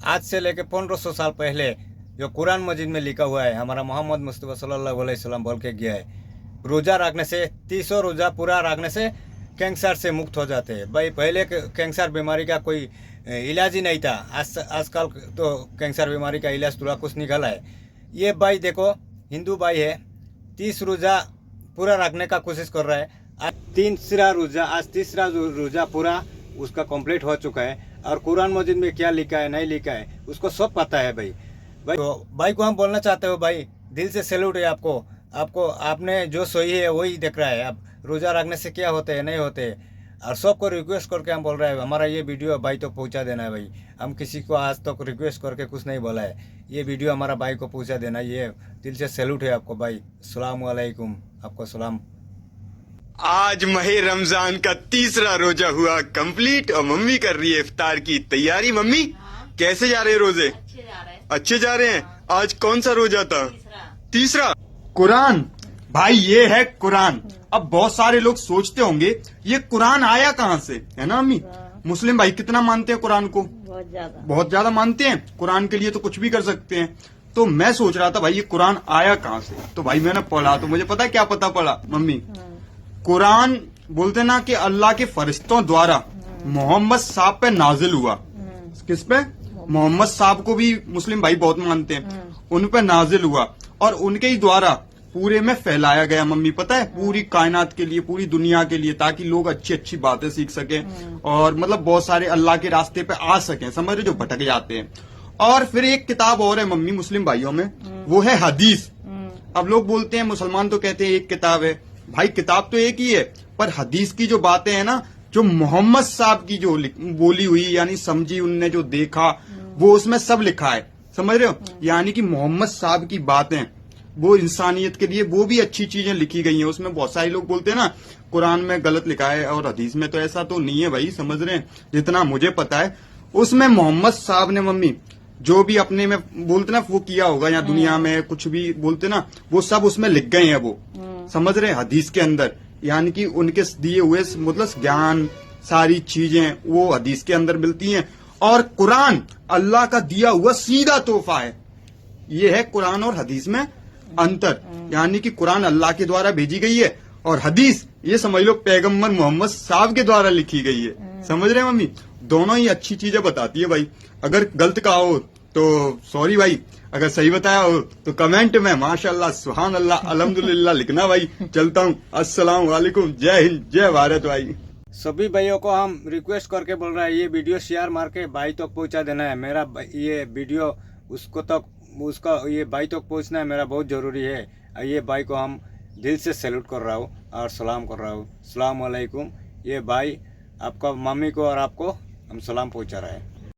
आज से लेके 1500 साल पहले जो कुरान मजीद में लिखा हुआ है, हमारा मोहम्मद मुस्तफ़ा सल्लल्लाहु अलैहि वसल्लम बोल के गया है, रोज़ा रखने से 30 रोज़ा पूरा रखने से कैंसर से मुक्त हो जाते हैं। भाई पहले कैंसर बीमारी का कोई इलाज ही नहीं था, आजकल तो कैंसर बीमारी का इलाज पूरा कुछ निकला है। ये भाई देखो हिंदू भाई है, 30 रोज़ा पूरा रखने का कोशिश कर रहा है। आज तीसरा रोज़ा पूरा उसका कंप्लीट हो चुका है और कुरान मजीद में क्या लिखा है नहीं लिखा है उसको सब पता है। भाई तो भाई को हम बोलना चाहते हो, भाई दिल से सैल्यूट है आपको आपने जो सही है वही देख रहा है। अब रोज़ा रखने से क्या होते हैं नहीं होते, और सबको रिक्वेस्ट करके हम बोल रहे हैं हमारा ये वीडियो भाई तो पहुंचा देना है। भाई हम किसी को आज तक तो रिक्वेस्ट करके कुछ नहीं बोला है, ये वीडियो हमारा भाई को पहुंचा देना। ये दिल से सैल्यूट है आपको भाई। अस्सलाम वालेकुम, आपको सलाम। आज माह रमजान का तीसरा रोजा हुआ कंप्लीट और मम्मी कर रही है इफ्तार की तैयारी। मम्मी कैसे जा रहे हैं रोजे? अच्छे जा रहे हैं। आज कौन सा रोजा था? तीसरा। कुरान भाई, ये है कुरान। अब बहुत सारे लोग सोचते होंगे ये कुरान आया कहाँ से, है ना मम्मी? मुस्लिम भाई कितना मानते हैं कुरान को? बहुत ज्यादा मानते हैं। कुरान के लिए तो कुछ भी कर सकते हैं। तो मैं सोच रहा था भाई ये कुरान आया कहाँ से, तो भाई मैंने पढ़ा तो मुझे पता है क्या पता पड़ा मम्मी। कुरान बोलते ना कि अल्लाह के फरिश्तों द्वारा मोहम्मद साहब पे नाजिल हुआ। किस पे? मोहम्मद साहब को भी मुस्लिम भाई बहुत मानते हैं, उन पे नाजिल हुआ और उनके ही द्वारा पूरे में फैलाया गया मम्मी, पता है? पूरी कायनात के लिए, पूरी दुनिया के लिए, ताकि लोग अच्छी अच्छी बातें सीख सकें और मतलब बहुत सारे अल्लाह के रास्ते पे आ सकें, समझ रहे, जो भटक जाते हैं। और फिर एक किताब और है मम्मी मुस्लिम भाइयों में, वो है हदीस। अब लोग बोलते हैं मुसलमान तो कहते हैं एक किताब है, भाई किताब तो एक ही है, पर हदीस की जो बातें हैं ना, जो मोहम्मद साहब की जो बोली हुई यानी समझी, उनने जो देखा वो उसमें सब लिखा है, समझ रहे हो? यानी कि मोहम्मद साहब की बातें वो इंसानियत के लिए वो भी अच्छी चीजें लिखी गई हैं। उसमें बहुत सारे लोग बोलते हैं ना कुरान में गलत लिखा है और हदीस में, तो ऐसा तो नहीं है भाई, समझ रहे हैं? जितना मुझे पता है उसमें मोहम्मद साहब ने मम्मी जो भी अपने में बोलते ना वो किया होगा, या दुनिया में कुछ भी बोलते ना वो सब उसमें लिख गए हैं वो, समझ रहे हैं? हदीस के अंदर, यानी कि उनके दिए हुए मतलब ज्ञान सारी चीजें वो हदीस के अंदर मिलती हैं। और कुरान अल्लाह का दिया हुआ सीधा तोहफा है। ये है कुरान और हदीस में अंतर, यानी कि कुरान अल्लाह के द्वारा भेजी गई है और हदीस ये समझ लो पैगंबर मोहम्मद साहब के द्वारा लिखी गई है, समझ रहे हैं मम्मी? दोनों ही अच्छी चीजें बताती है भाई। अगर गलत कहा हो तो सॉरी भाई, अगर सही बताया हो तो कमेंट में माशाल्लाह, सुभान अल्लाह, अल्हम्दुलिल्लाह लिखना भाई। चलता हूँ, अस्सलाम वालेकुम, जय हिंद, जय भारत भाई। सभी भाइयों को हम रिक्वेस्ट करके बोल रहे हैं ये वीडियो शेयर मार के भाई तक पहुंचा देना है। मेरा ये वीडियो उसका ये भाई तक पहुंचना है, मेरा बहुत ज़रूरी है। ये भाई को हम दिल से सैल्यूट कर रहा हूँ और सलाम कर रहा हूँ। अस्सलाम वालेकुम। ये भाई आपका मम्मी को और आपको हम सलाम पहुंचा रहे हैं।